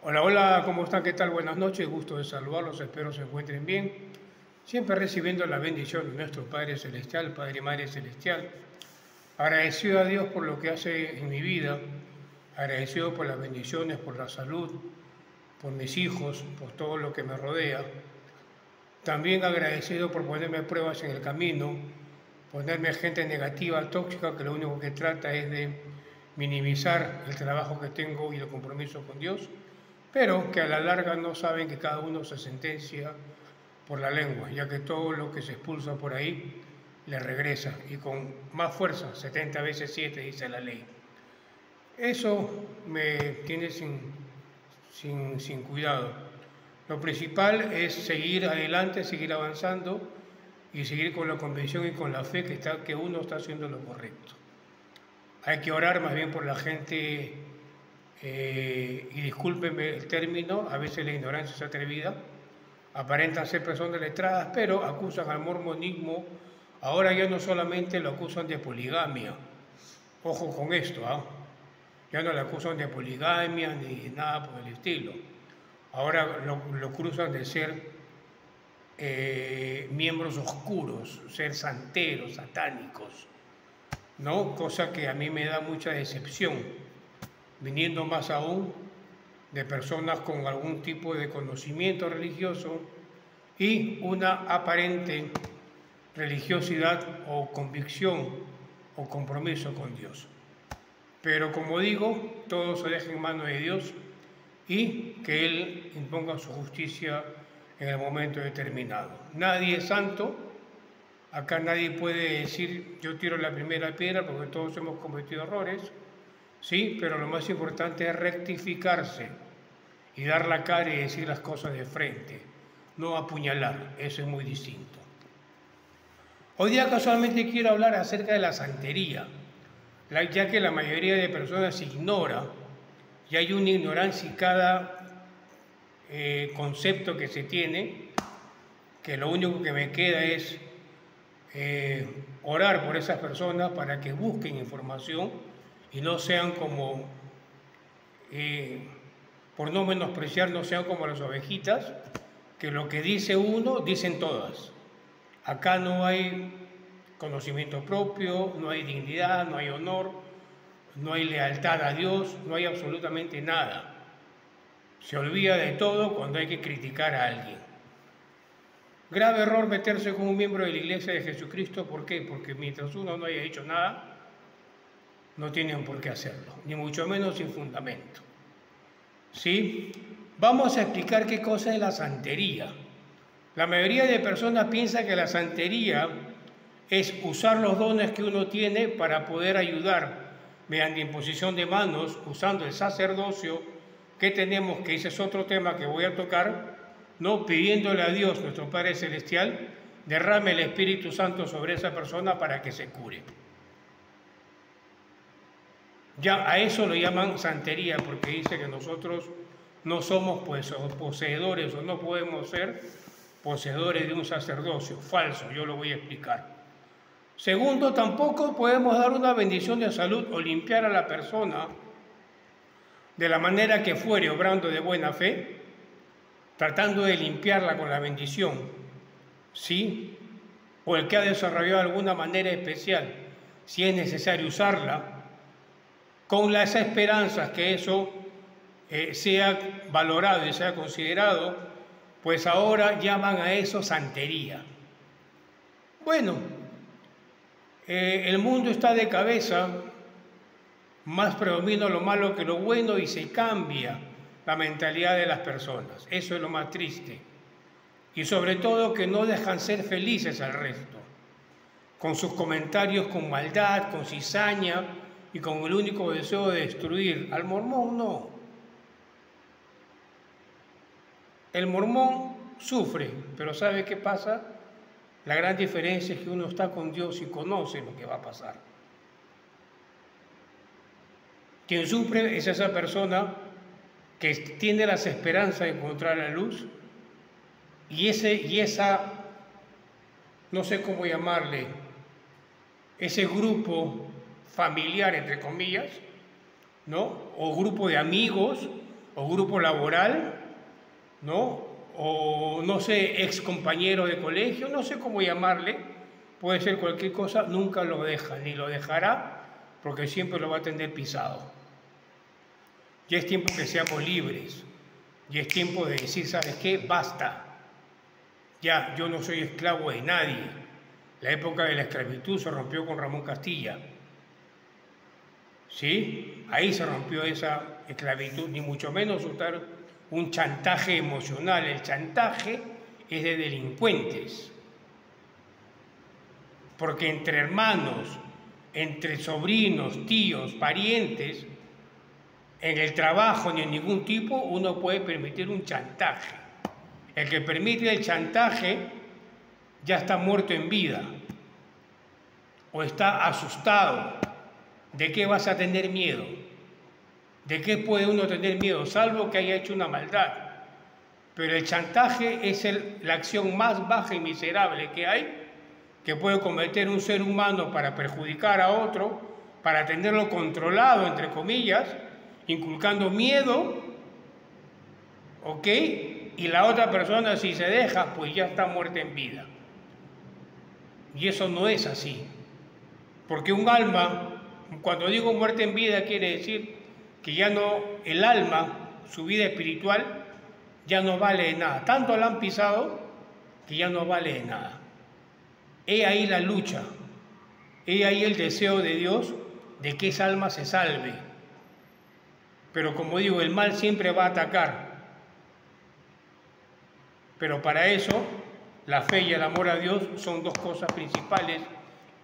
Hola, hola, ¿cómo están? ¿Qué tal? Buenas noches, gusto de saludarlos, espero se encuentren bien. Siempre recibiendo la bendición de nuestro Padre Celestial, Padre y Madre Celestial. Agradecido a Dios por lo que hace en mi vida, agradecido por las bendiciones, por la salud, por mis hijos, por todo lo que me rodea. También agradecido por ponerme pruebas en el camino, ponerme gente negativa, tóxica, que lo único que trata es de minimizar el trabajo que tengo y el compromiso con Dios, pero que a la larga no saben que cada uno se sentencia por la lengua, ya que todo lo que se expulsa por ahí le regresa y con más fuerza, 70 veces 7 dice la ley. Eso me tiene sin cuidado. Lo principal es seguir adelante, seguir avanzando y seguir con la convicción y con la fe que uno está haciendo lo correcto. Hay que orar más bien por la gente, y discúlpenme el término, a veces la ignorancia es atrevida, aparentan ser personas letradas, pero acusan al mormonismo, ahora ya no solamente lo acusan de poligamia, ojo con esto, ¿ah? Ya no le acusan de poligamia ni nada por el estilo. Ahora lo cruzan de ser miembros oscuros, ser santeros, satánicos, ¿no? Cosa que a mí me da mucha decepción, viniendo más aún de personas con algún tipo de conocimiento religioso y una aparente religiosidad o convicción o compromiso con Dios. Pero como digo, todo se deja en manos de Dios y que Él imponga su justicia en el momento determinado. Nadie es santo, acá nadie puede decir yo tiro la primera piedra porque todos hemos cometido errores, sí, pero lo más importante es rectificarse y dar la cara y decir las cosas de frente, no apuñalar, eso es muy distinto. Hoy día casualmente quiero hablar acerca de la santería, ya que la mayoría de personas ignora y hay una ignorancia en cada concepto que se tiene, que lo único que me queda es orar por esas personas para que busquen información y no sean como, por no menospreciar, no sean como las ovejitas, que lo que dice uno, dicen todas. Acá no hay conocimiento propio, no hay dignidad, no hay honor, no hay lealtad a Dios, no hay absolutamente nada. Se olvida de todo cuando hay que criticar a alguien. Grave error meterse con un miembro de la Iglesia de Jesucristo. ¿Por qué? Porque mientras uno no haya hecho nada, no tienen por qué hacerlo, ni mucho menos sin fundamento. ¿Sí? Vamos a explicar qué cosa es la santería. La mayoría de personas piensa que la santería es usar los dones que uno tiene para poder ayudar mediante imposición de manos, usando el sacerdocio que tenemos, que ese es otro tema que voy a tocar, no pidiéndole a Dios, nuestro Padre Celestial, derrame el Espíritu Santo sobre esa persona para que se cure. Ya a eso lo llaman santería, porque dice que nosotros no somos poseedores o no podemos ser poseedores de un sacerdocio. Falso, yo lo voy a explicar. Segundo, tampoco podemos dar una bendición de salud o limpiar a la persona de la manera que fuere, obrando de buena fe, tratando de limpiarla con la bendición, ¿sí? O el que ha desarrollado alguna manera especial, si es necesario usarla, con las esperanzas que eso sea valorado y sea considerado, pues ahora llaman a eso santería. Bueno, el mundo está de cabeza, más predomina lo malo que lo bueno y se cambia la mentalidad de las personas. Eso es lo más triste. Y sobre todo que no dejan ser felices al resto, con sus comentarios con maldad, con cizaña y con el único deseo de destruir. Al mormón no. El mormón sufre, pero ¿sabe qué pasa? La gran diferencia es que uno está con Dios y conoce lo que va a pasar. Quien sufre es esa persona que tiene las esperanzas de encontrar la luz y esa, no sé cómo llamarle, ese grupo familiar, entre comillas, ¿no? O grupo de amigos o grupo laboral, ¿no? O no sé, ex compañero de colegio, no sé cómo llamarle, puede ser cualquier cosa, nunca lo deja, ni lo dejará, porque siempre lo va a tener pisado. Ya es tiempo que seamos libres, ya es tiempo de decir, ¿sabes qué? Basta. Ya, yo no soy esclavo de nadie. La época de la esclavitud se rompió con Ramón Castilla. ¿Sí? Ahí se rompió esa esclavitud, ni mucho menos usar un chantaje emocional. El chantaje es de delincuentes. Porque entre hermanos, entre sobrinos, tíos, parientes, en el trabajo ni en ningún tipo uno puede permitir un chantaje. El que permite el chantaje ya está muerto en vida o está asustado. ¿De qué vas a tener miedo? ¿De qué puede uno tener miedo? Salvo que haya hecho una maldad. Pero el chantaje es la acción más baja y miserable que hay, que puede cometer un ser humano para perjudicar a otro, para tenerlo controlado, entre comillas, inculcando miedo, ¿ok? Y la otra persona, si se deja, pues ya está muerta en vida. Y eso no es así. Porque un alma, cuando digo muerte en vida, quiere decir que ya no, el alma, su vida espiritual, ya no vale de nada. Tanto la han pisado que ya no vale de nada. He ahí la lucha, he ahí el deseo de Dios de que esa alma se salve. Pero como digo, el mal siempre va a atacar. Pero para eso, la fe y el amor a Dios son dos cosas principales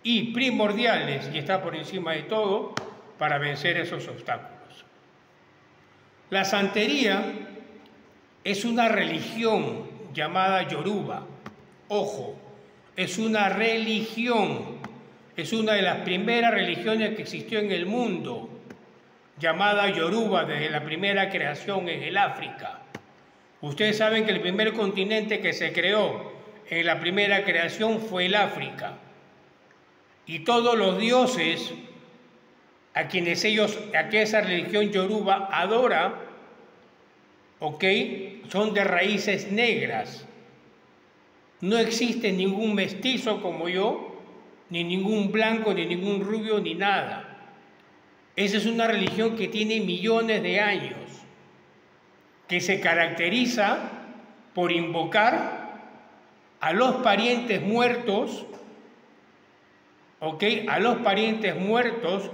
y primordiales, y está por encima de todo, para vencer esos obstáculos. La santería es una religión llamada Yoruba. Ojo, es una religión, es una de las primeras religiones que existió en el mundo, llamada Yoruba desde la primera creación en el África. Ustedes saben que el primer continente que se creó en la primera creación fue el África. Y todos los dioses a quienes esa religión Yoruba adora, ¿ok?, son de raíces negras. No existe ningún mestizo como yo, ni ningún blanco, ni ningún rubio, ni nada. Esa es una religión que tiene millones de años, que se caracteriza por invocar a los parientes muertos, ¿ok?, a los parientes muertos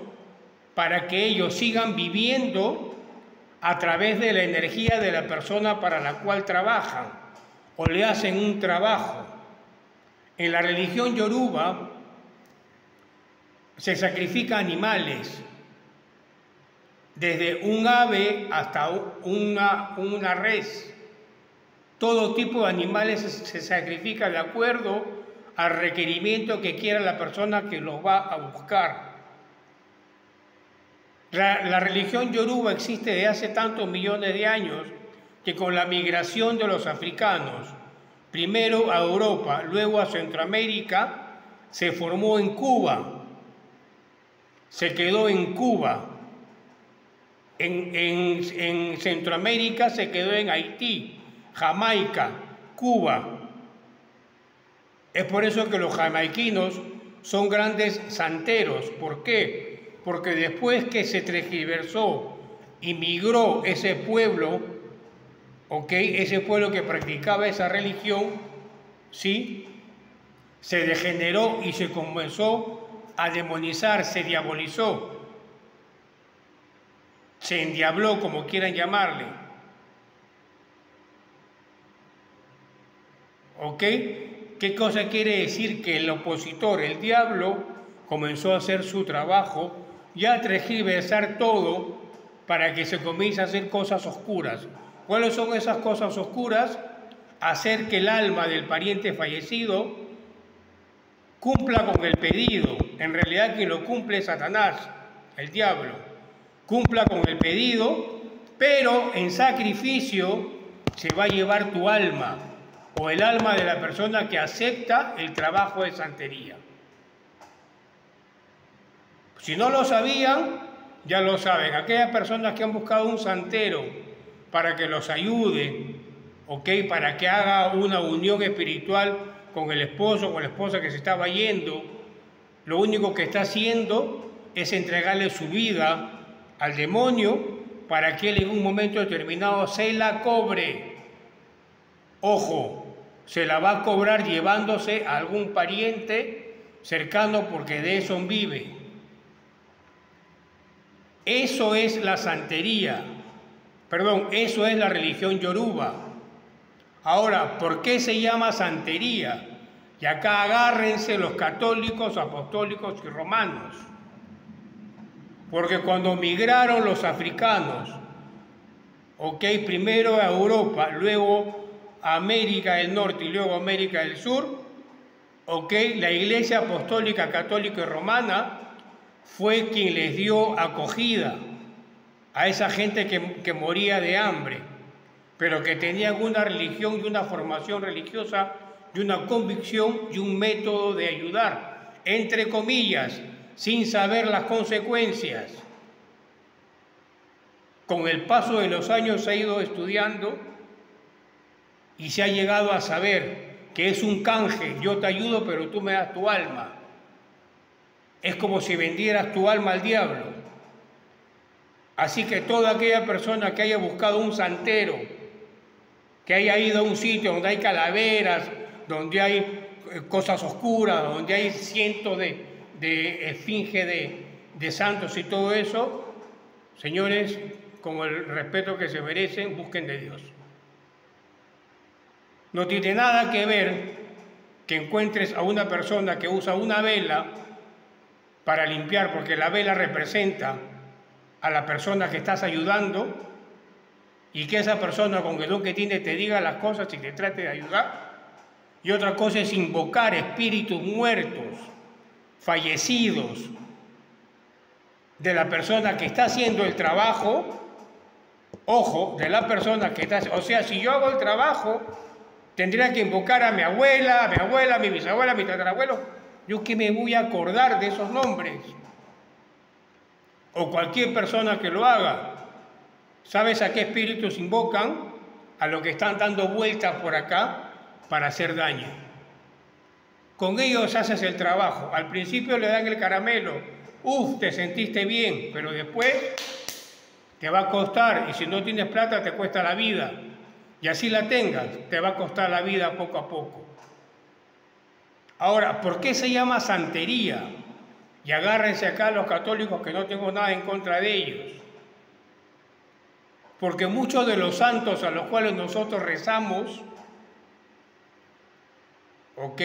para que ellos sigan viviendo a través de la energía de la persona para la cual trabajan o le hacen un trabajo. En la religión Yoruba se sacrifican animales, desde un ave hasta una res. Todo tipo de animales se sacrifica de acuerdo al requerimiento que quiera la persona que los va a buscar. La religión Yoruba existe desde hace tantos millones de años que con la migración de los africanos, primero a Europa, luego a Centroamérica, se formó en Cuba, se quedó en Cuba. En Centroamérica se quedó en Haití, Jamaica, Cuba. Es por eso que los jamaiquinos son grandes santeros. ¿Por qué? Porque después que se tergiversó y migró ese pueblo, ¿ok?, ese pueblo que practicaba esa religión, ¿sí?, se degeneró y se comenzó a demonizar, se diabolizó. Se endiabló, como quieran llamarle. ¿Ok? ¿Qué cosa quiere decir? Que el opositor, el diablo, comenzó a hacer su trabajo y a tergiversar todo para que se comience a hacer cosas oscuras. ¿Cuáles son esas cosas oscuras? Hacer que el alma del pariente fallecido cumpla con el pedido. En realidad quien lo cumple es Satanás, el diablo. Cumpla con el pedido, pero en sacrificio se va a llevar tu alma o el alma de la persona que acepta el trabajo de santería. Si no lo sabían, ya lo saben. Aquellas personas que han buscado un santero para que los ayude, ¿ok? Para que haga una unión espiritual con el esposo o con la esposa que se estaba yendo. Lo único que está haciendo es entregarle su vida al demonio para que él en un momento determinado se la cobre. Ojo, se la va a cobrar llevándose a algún pariente cercano porque de eso vive. Eso es la santería. Perdón, eso es la religión yoruba. Ahora, ¿por qué se llama santería? Y acá agárrense los católicos, apostólicos y romanos. Porque cuando migraron los africanos, ¿ok? Primero a Europa, luego a América del Norte y luego a América del Sur, ¿ok? La Iglesia Apostólica, Católica y Romana fue quien les dio acogida a esa gente que moría de hambre, pero que tenían una religión y una formación religiosa y una convicción y un método de ayudar, entre comillas, sin saber las consecuencias. Con el paso de los años se ha ido estudiando y se ha llegado a saber que es un canje, yo te ayudo pero tú me das tu alma. Es como si vendieras tu alma al diablo. Así que toda aquella persona que haya buscado un santero, que haya ido a un sitio donde hay calaveras, donde hay cosas oscuras, donde hay cientos de esfinge de santos y todo eso, señores, con el respeto que se merecen, busquen de Dios. No tiene nada que ver que encuentres a una persona que usa una vela para limpiar, porque la vela representa a la persona que estás ayudando, y que esa persona con el don que tiene te diga las cosas y te trate de ayudar. Y otra cosa es invocar espíritus muertos, fallecidos, de la persona que está haciendo el trabajo. Ojo, de la persona que está... O sea, si yo hago el trabajo, tendría que invocar a mi abuela, a mi bisabuela, a mi tatarabuelo. ¿Yo qué me voy a acordar de esos nombres? O cualquier persona que lo haga. ¿Sabes a qué espíritus invocan? A los que están dando vueltas por acá para hacer daño. Con ellos haces el trabajo. Al principio le dan el caramelo. Uf, te sentiste bien, pero después te va a costar. Y si no tienes plata, te cuesta la vida. Y así la tengas, te va a costar la vida poco a poco. Ahora, ¿por qué se llama santería? Y agárrense acá los católicos, que no tengo nada en contra de ellos. Porque muchos de los santos a los cuales nosotros rezamos, ¿ok?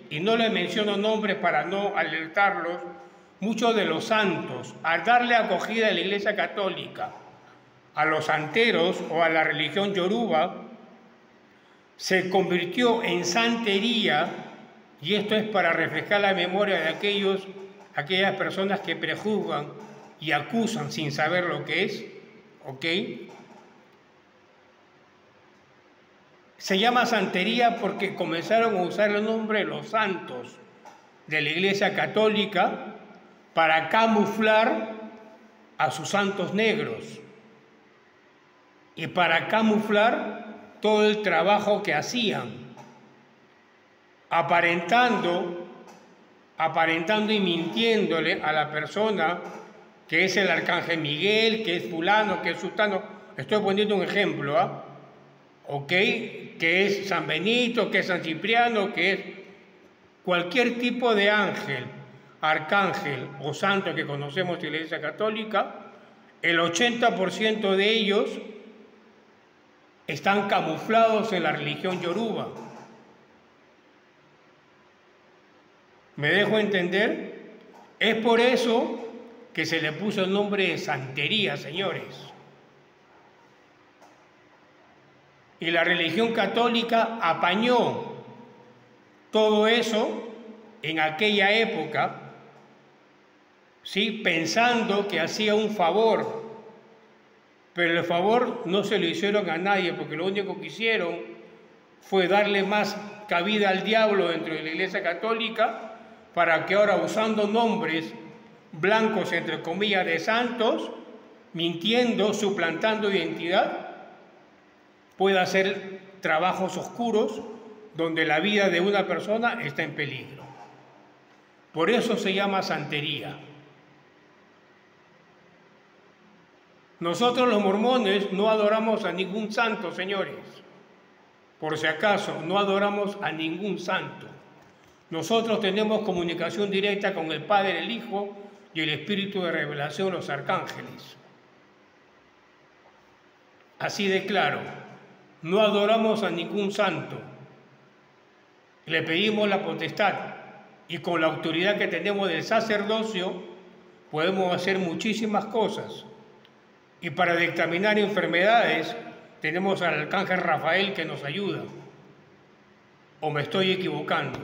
Y no les menciono nombres para no alertarlos, muchos de los santos, al darle acogida a la Iglesia Católica, a los santeros o a la religión yoruba, se convirtió en santería, y esto es para refrescar la memoria de aquellas personas que prejuzgan y acusan sin saber lo que es, ¿ok? Se llama santería porque comenzaron a usar el nombre de los santos de la Iglesia Católica para camuflar a sus santos negros y para camuflar todo el trabajo que hacían, aparentando y mintiéndole a la persona que es el arcángel Miguel, que es fulano, que es sultano. Estoy poniendo un ejemplo, ¿ah? ¿Ok? Que es San Benito, que es San Cipriano, que es cualquier tipo de ángel, arcángel o santo que conocemos en la Iglesia Católica. El 80% de ellos están camuflados en la religión yoruba. ¿Me dejo entender? Es por eso que se le puso el nombre de santería, señores. Y la religión católica apañó todo eso en aquella época, ¿sí? Pensando que hacía un favor, pero el favor no se lo hicieron a nadie, porque lo único que hicieron fue darle más cabida al diablo dentro de la Iglesia Católica, para que ahora, usando nombres blancos, entre comillas, de santos, mintiendo, suplantando identidad, puede hacer trabajos oscuros donde la vida de una persona está en peligro. Por eso se llama santería. Nosotros los mormones no adoramos a ningún santo, señores. Por si acaso, no adoramos a ningún santo. Nosotros tenemos comunicación directa con el Padre, el Hijo y el Espíritu de revelación, los arcángeles. Así de claro, no adoramos a ningún santo. Le pedimos la potestad y con la autoridad que tenemos del sacerdocio podemos hacer muchísimas cosas. Y para dictaminar enfermedades tenemos al arcángel Rafael que nos ayuda. ¿O me estoy equivocando?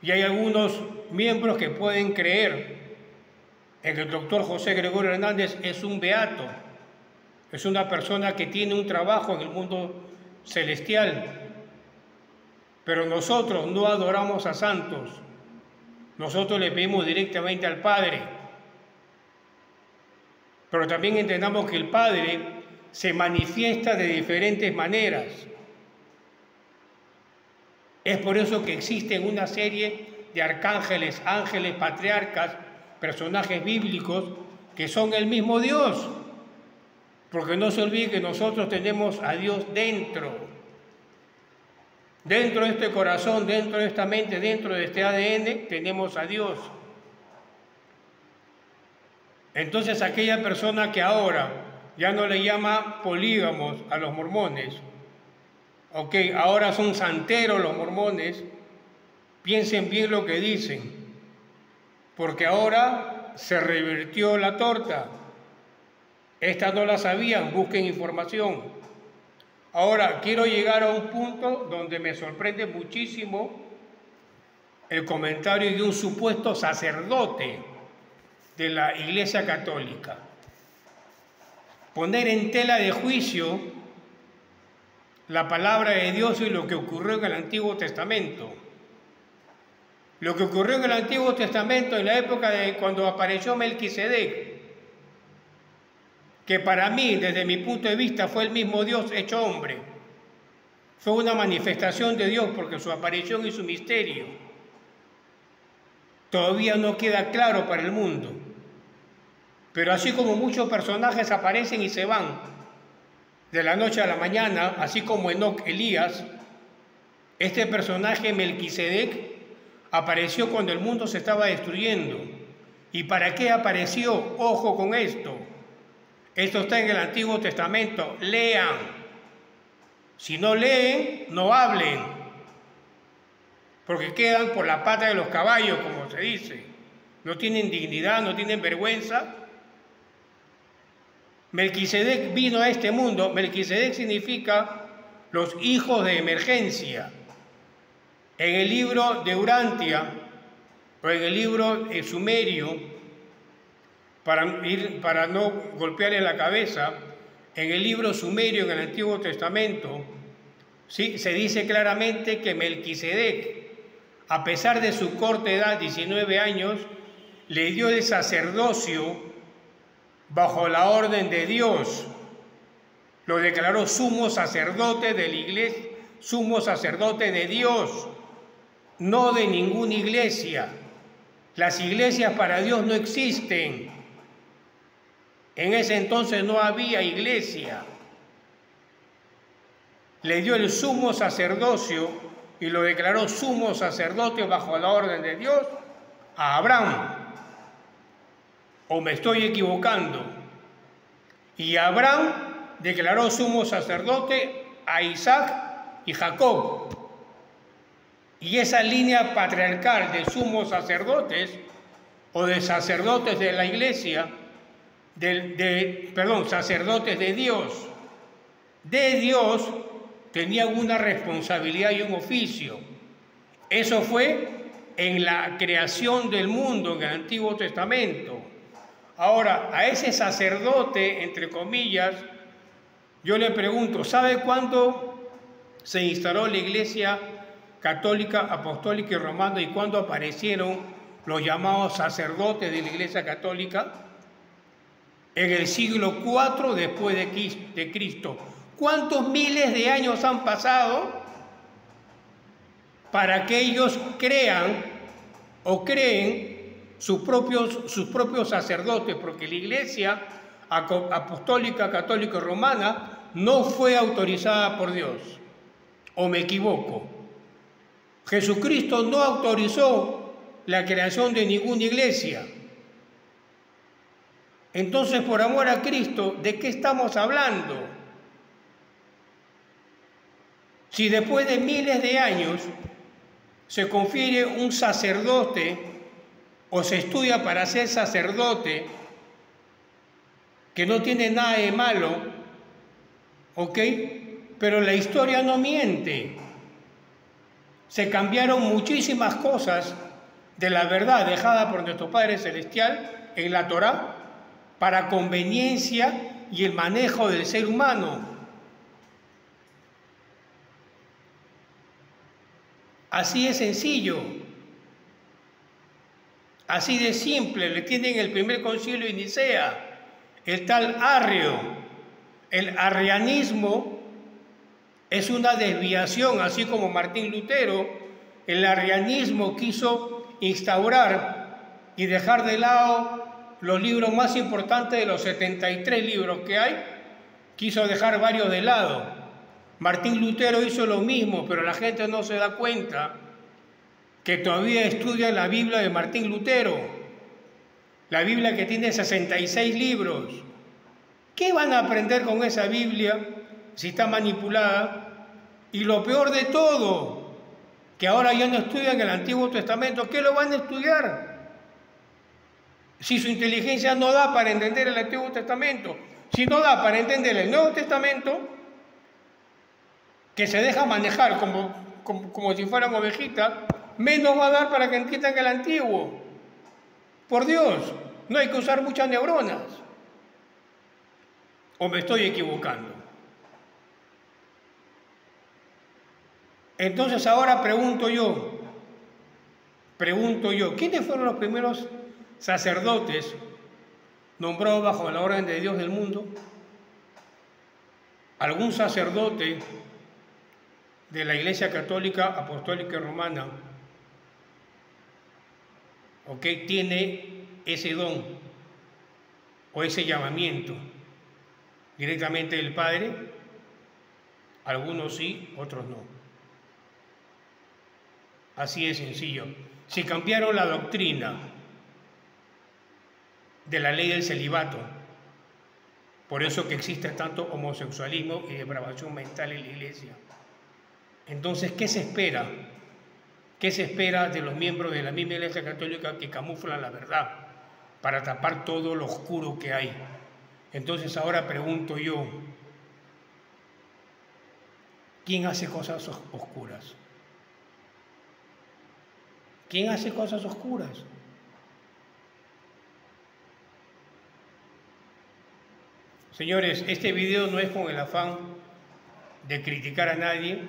Y hay algunos miembros que pueden creer en que el doctor José Gregorio Hernández es un beato, es una persona que tiene un trabajo en el mundo celestial. Pero nosotros no adoramos a santos, nosotros le pedimos directamente al Padre. Pero también entendamos que el Padre se manifiesta de diferentes maneras. Es por eso que existen una serie de arcángeles, ángeles, patriarcas, personajes bíblicos que son el mismo Dios. Porque no se olvide que nosotros tenemos a Dios dentro. Dentro de este corazón, dentro de esta mente, dentro de este ADN, tenemos a Dios. Entonces aquella persona que ahora ya no le llama polígamos a los mormones, ok, ahora son santeros los mormones, piensen bien lo que dicen, porque ahora se revirtió la torta. Esta no la sabían, busquen información. Ahora, quiero llegar a un punto donde me sorprende muchísimo el comentario de un supuesto sacerdote de la Iglesia Católica. Poner en tela de juicio la palabra de Dios y lo que ocurrió en el Antiguo Testamento. Lo que ocurrió en el Antiguo Testamento en la época de cuando apareció Melquisedec, que para mí, desde mi punto de vista, fue el mismo Dios hecho hombre. Fue una manifestación de Dios porque su aparición y su misterio todavía no queda claro para el mundo. Pero así como muchos personajes aparecen y se van de la noche a la mañana, así como Enoc, Elías, este personaje Melquisedec apareció cuando el mundo se estaba destruyendo. ¿Y para qué apareció? Ojo con esto. Esto está en el Antiguo Testamento. Lean. Si no leen, no hablen. Porque quedan por la pata de los caballos, como se dice. No tienen dignidad, no tienen vergüenza. Melquisedec vino a este mundo. Melquisedec significa los hijos de emergencia. En el libro de Urantia, o en el libro sumerio, para no golpearle la cabeza, en el libro sumerio, en el Antiguo Testamento, ¿sí?, se dice claramente que Melquisedec, a pesar de su corta edad, 19 años, le dio el sacerdocio bajo la orden de Dios. Lo declaró sumo sacerdote de la iglesia, sumo sacerdote de Dios, no de ninguna iglesia. Las iglesias para Dios no existen. En ese entonces no había iglesia. Le dio el sumo sacerdocio y lo declaró sumo sacerdote bajo la orden de Dios a Abraham. ¿O me estoy equivocando? Y Abraham declaró sumo sacerdote a Isaac y Jacob. Y esa línea patriarcal de sumos sacerdotes o de sacerdotes de la iglesia, sacerdotes de Dios, tenían una responsabilidad y un oficio. Eso fue en la creación del mundo en el Antiguo Testamento. Ahora, a ese sacerdote, entre comillas, yo le pregunto, ¿sabe cuándo se instaló la Iglesia Católica, Apostólica y Romana y cuándo aparecieron los llamados sacerdotes de la Iglesia Católica? en el siglo IV después de Cristo. ¿Cuántos miles de años han pasado para que ellos crean o creen sus propios sacerdotes? Porque la Iglesia Apostólica, Católica y Romana no fue autorizada por Dios. ¿O me equivoco? Jesucristo no autorizó la creación de ninguna iglesia. Entonces, por amor a Cristo, ¿de qué estamos hablando? Si después de miles de años se confiere un sacerdote o se estudia para ser sacerdote, que no tiene nada de malo, ¿ok? Pero la historia no miente. Se cambiaron muchísimas cosas de la verdad dejada por nuestro Padre Celestial en la Torá para conveniencia y el manejo del ser humano. Así de sencillo, así de simple. Le tienen el primer concilio de Nicea, el tal Arrio. El arrianismo es una desviación, así como Martín Lutero. El arrianismo quiso instaurar y dejar de lado los libros más importantes de los 73 libros que hay, quiso dejar varios de lado. Martín Lutero hizo lo mismo, pero la gente no se da cuenta que todavía estudian la Biblia de Martín Lutero, la Biblia que tiene 66 libros. ¿Qué van a aprender con esa Biblia si está manipulada? Y lo peor de todo, que ahora ya no estudian el Antiguo Testamento. ¿Qué lo van a estudiar? Si su inteligencia no da para entender el Antiguo Testamento, si no da para entender el Nuevo Testamento, que se deja manejar como si fueran ovejitas, menos va a dar para que entiendan el Antiguo. Por Dios, no hay que usar muchas neuronas. ¿O me estoy equivocando? Entonces ahora pregunto yo, ¿quiénes fueron los primeros sacerdotes nombrados bajo la orden de Dios del mundo? ¿Algún sacerdote de la Iglesia Católica, Apostólica y Romana, ¿ok?, tiene ese don o ese llamamiento directamente del Padre? Algunos sí, otros no. Así de sencillo. Si cambiaron la doctrina de la ley del celibato, por eso que existe tanto homosexualismo y depravación mental en la Iglesia. Entonces, ¿qué se espera? ¿Qué se espera de los miembros de la misma Iglesia Católica que camuflan la verdad para tapar todo lo oscuro que hay? Entonces ahora pregunto yo, ¿quién hace cosas oscuras? ¿Quién hace cosas oscuras? Señores, este video no es con el afán de criticar a nadie,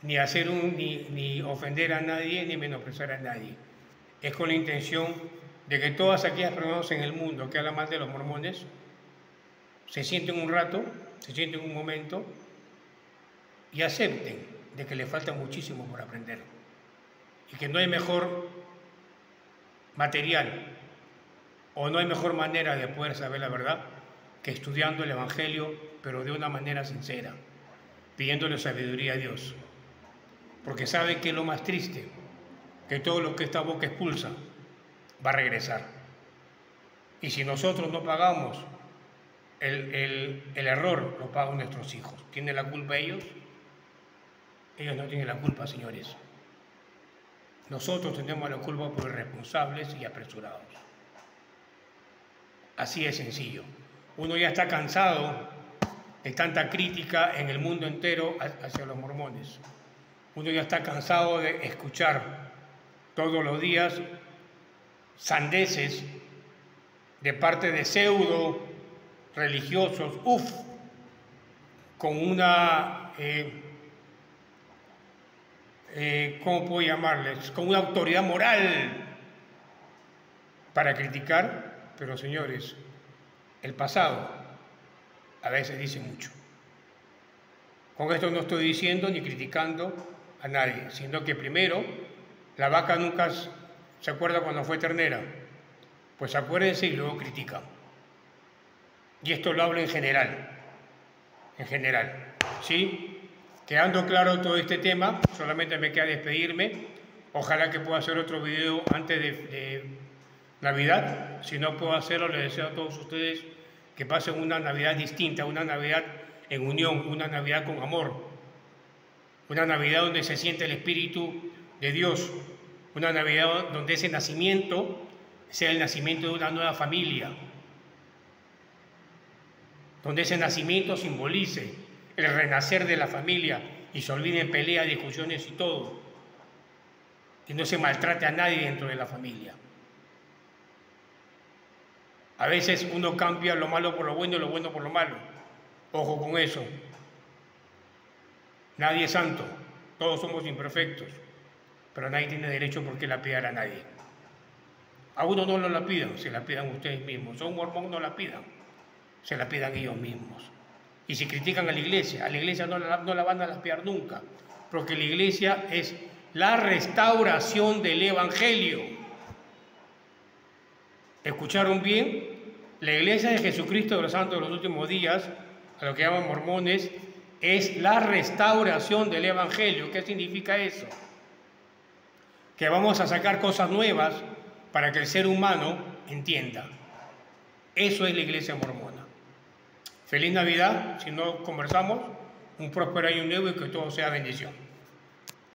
ni ni ofender a nadie, ni menospreciar a nadie. Es con la intención de que todas aquellas personas en el mundo que hablan mal de los mormones se sienten un rato, se sienten un momento y acepten de que les falta muchísimo por aprender y que no hay mejor material o no hay mejor manera de poder saber la verdad que estudiando el Evangelio, pero de una manera sincera, pidiéndole sabiduría a Dios. Porque sabe que es lo más triste, que todo lo que esta boca expulsa va a regresar. Y si nosotros no pagamos, el error lo pagan nuestros hijos. ¿Tienen la culpa ellos? Ellos no tienen la culpa, señores. Nosotros tenemos la culpa por irresponsables y apresurados. Así de sencillo. Uno ya está cansado de tanta crítica en el mundo entero hacia los mormones. Uno ya está cansado de escuchar todos los días sandeces de parte de pseudo religiosos, con una, ¿cómo puedo llamarles?, con una autoridad moral para criticar. Pero señores, El pasado a veces dice mucho. Con esto no estoy diciendo ni criticando a nadie, sino que primero, la vaca nunca se acuerda cuando fue ternera. Pues acuérdense y luego critican. Y esto lo hablo en general. En general. ¿Sí? Quedando claro todo este tema, solamente me queda despedirme. Ojalá que pueda hacer otro video antes de Navidad. Si no puedo hacerlo, les deseo a todos ustedes que pasen una Navidad distinta, una Navidad en unión, una Navidad con amor, una Navidad donde se siente el Espíritu de Dios, una Navidad donde ese nacimiento sea el nacimiento de una nueva familia, donde ese nacimiento simbolice el renacer de la familia y se olviden peleas, discusiones y todo, y no se maltrate a nadie dentro de la familia. A veces uno cambia lo malo por lo bueno y lo bueno por lo malo. Ojo con eso. Nadie es santo, todos somos imperfectos, pero nadie tiene derecho por qué lapidar a nadie. A uno no lo lapidan, se la pidan ustedes mismos. A un mormón no la pidan, se la pidan ellos mismos. Y si critican a la iglesia no la van a lapidar nunca, porque la iglesia es la restauración del Evangelio. ¿Escucharon bien? La iglesia de Jesucristo de los Santos de los Últimos Días, a lo que llaman mormones, es la restauración del Evangelio. ¿Qué significa eso? Que vamos a sacar cosas nuevas para que el ser humano entienda. Eso es la iglesia mormona. Feliz Navidad, si no conversamos, un próspero año nuevo y que todo sea bendición.